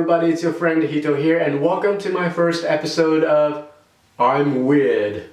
everybody, it's your friend Hito here, and welcome to my first episode of I'm Weird.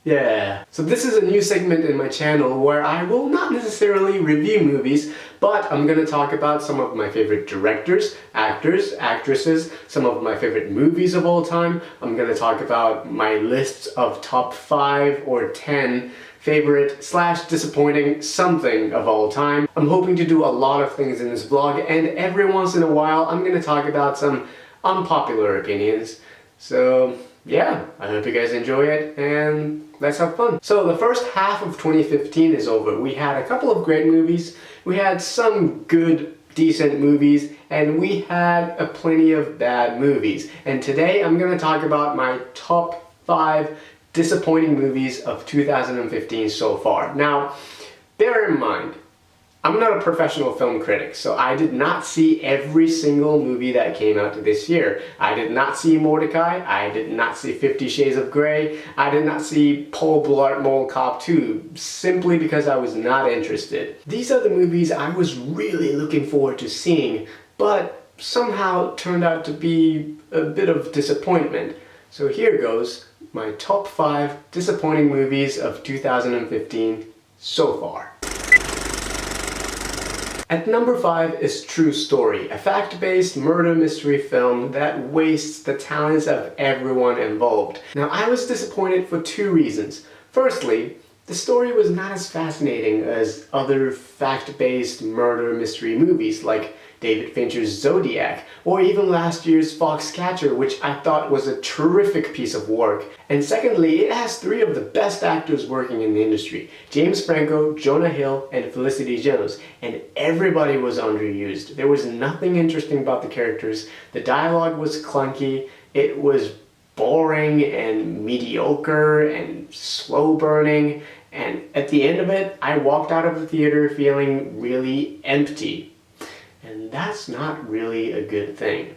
Yeah. So this is a new segment in my channel where I will not necessarily review movies, but I'm gonna talk about some of my favorite directors, actors, actresses, some of my favorite movies of all time. I'm gonna talk about my lists of top 5 or 10 favorite / disappointing something of all time. I'm hoping to do a lot of things in this vlog, and every once in a while I'm gonna talk about some unpopular opinions. So yeah, I hope you guys enjoy it and let's have fun. So the first half of 2015 is over. We had a couple of great movies, we had some good decent movies, and we had plenty of bad movies. And today I'm gonna talk about my top 5 disappointing movies of 2015 so far. Now, bear in mind, I'm not a professional film critic, so I did not see every single movie that came out this year. I did not see Mordecai, I did not see 50 Shades of Grey, I did not see Paul Blart Mall Cop 2, simply because I was not interested. These are the movies I was really looking forward to seeing, but somehow turned out to be a bit of disappointment. So here goes my top 5 disappointing movies of 2015 so far. At number 5 is True Story, a fact-based murder mystery film that wastes the talents of everyone involved. Now, I was disappointed for 2 reasons. Firstly, the story was not as fascinating as other fact-based murder mystery movies like David Fincher's Zodiac, or even last year's Foxcatcher, which I thought was a terrific piece of work. And secondly, it has 3 of the best actors working in the industry: James Franco, Jonah Hill, and Felicity Jones, and everybody was underused. There was nothing interesting about the characters, the dialogue was clunky, it was boring and mediocre and slow burning, and at the end of it, I walked out of the theater feeling really empty. And that's not really a good thing.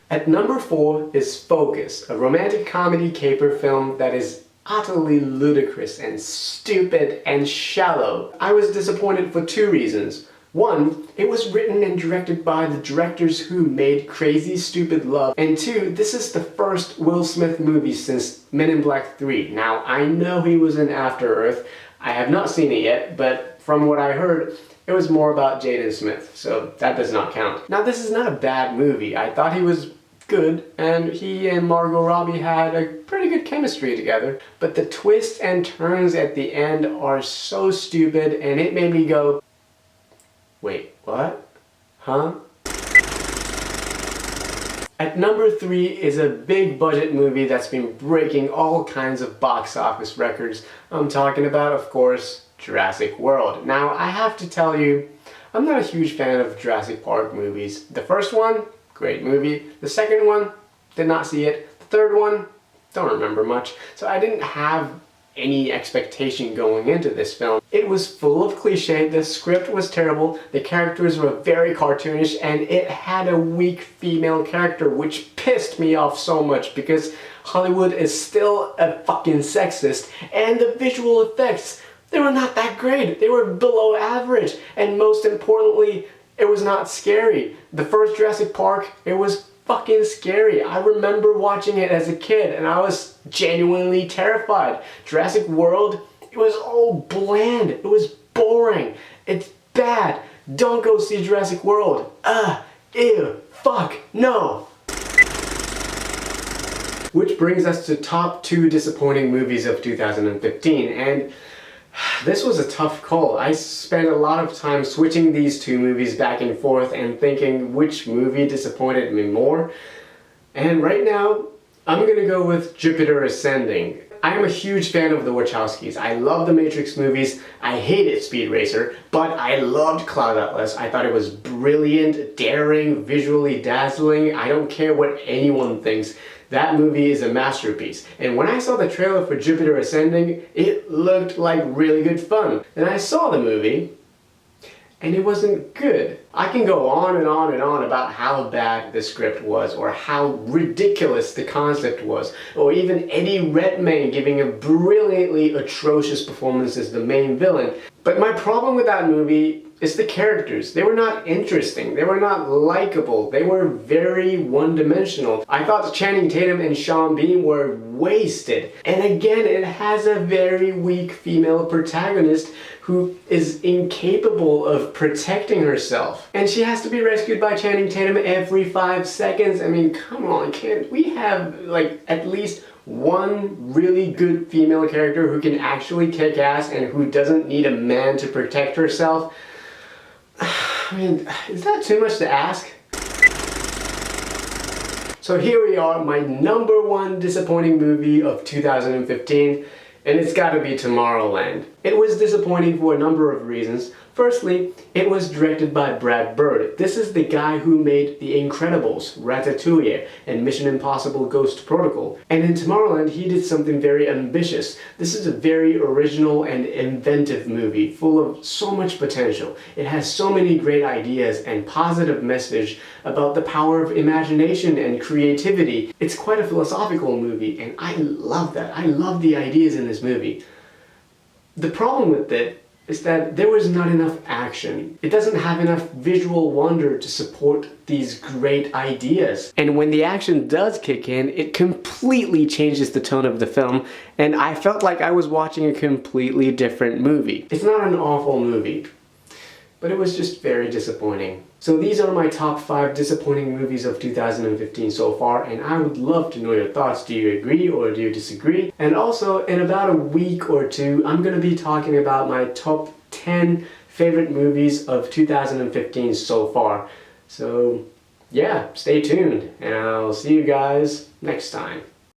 At number 4 is Focus, a romantic comedy caper film that is utterly ludicrous and stupid and shallow. I was disappointed for 2 reasons. 1, it was written and directed by the directors who made Crazy Stupid Love. And 2, this is the first Will Smith movie since Men in Black 3. Now, I know he was in After Earth. I have not seen it yet, but from what I heard, it was more about Jaden Smith, so that does not count. Now, this is not a bad movie. I thought he was good, and he and Margot Robbie had a pretty good chemistry together. But the twists and turns at the end are so stupid, and it made me go, wait, what? Huh? At number 3 is a big budget movie that's been breaking all kinds of box office records. I'm talking about, of course, Jurassic World. Now, I have to tell you, I'm not a huge fan of Jurassic Park movies. The first one, great movie. The second one, did not see it. The third one, don't remember much. So I didn't have any expectation going into this film. It was full of cliché, the script was terrible, the characters were very cartoonish, and it had a weak female character, which pissed me off so much because Hollywood is still a fucking sexist, and the visual effects, they were not that great. They were below average. And most importantly, it was not scary. The first Jurassic Park, it was fucking scary. I remember watching it as a kid and I was genuinely terrified. Jurassic World, it was all bland. It was boring. It's bad. Don't go see Jurassic World. Ew, fuck, no. Which brings us to top 2 disappointing movies of 2015, and this was a tough call. I spent a lot of time switching these 2 movies back and forth and thinking which movie disappointed me more. And right now, I'm gonna go with Jupiter Ascending. I am a huge fan of the Wachowskis. I love the Matrix movies. I hated Speed Racer, but I loved Cloud Atlas. I thought it was brilliant, daring, visually dazzling. I don't care what anyone thinks. That movie is a masterpiece. And when I saw the trailer for Jupiter Ascending, it looked like really good fun. And I saw the movie, and it wasn't good. I can go on and on and on about how bad the script was, or how ridiculous the concept was, or even Eddie Redmayne giving a brilliantly atrocious performance as the main villain. But my problem with that movie is the characters. They were not interesting. They were not likable. They were very one-dimensional. I thought Channing Tatum and Sean Bean were wasted. And again, it has a very weak female protagonist who is incapable of protecting herself. And she has to be rescued by Channing Tatum every 5 seconds. I mean, come on, can't we have like at least one really good female character who can actually kick ass and who doesn't need a man to protect herself? I mean, is that too much to ask? So here we are, my #1 disappointing movie of 2015, and it's gotta be Tomorrowland. It was disappointing for a number of reasons. Firstly, it was directed by Brad Bird. This is the guy who made The Incredibles, Ratatouille, and Mission Impossible Ghost Protocol. And in Tomorrowland, he did something very ambitious. This is a very original and inventive movie, full of so much potential. It has so many great ideas and positive message about the power of imagination and creativity. It's quite a philosophical movie, and I love that. I love the ideas in this movie. The problem with it is that there was not enough action. It doesn't have enough visual wonder to support these great ideas. And when the action does kick in, it completely changes the tone of the film, and I felt like I was watching a completely different movie. It's not an awful movie, but it was just very disappointing. So these are my top 5 disappointing movies of 2015 so far, and I would love to know your thoughts. Do you agree or do you disagree? And also, in about a week or two, I'm gonna be talking about my top 10 favorite movies of 2015 so far. So yeah, stay tuned, and I'll see you guys next time.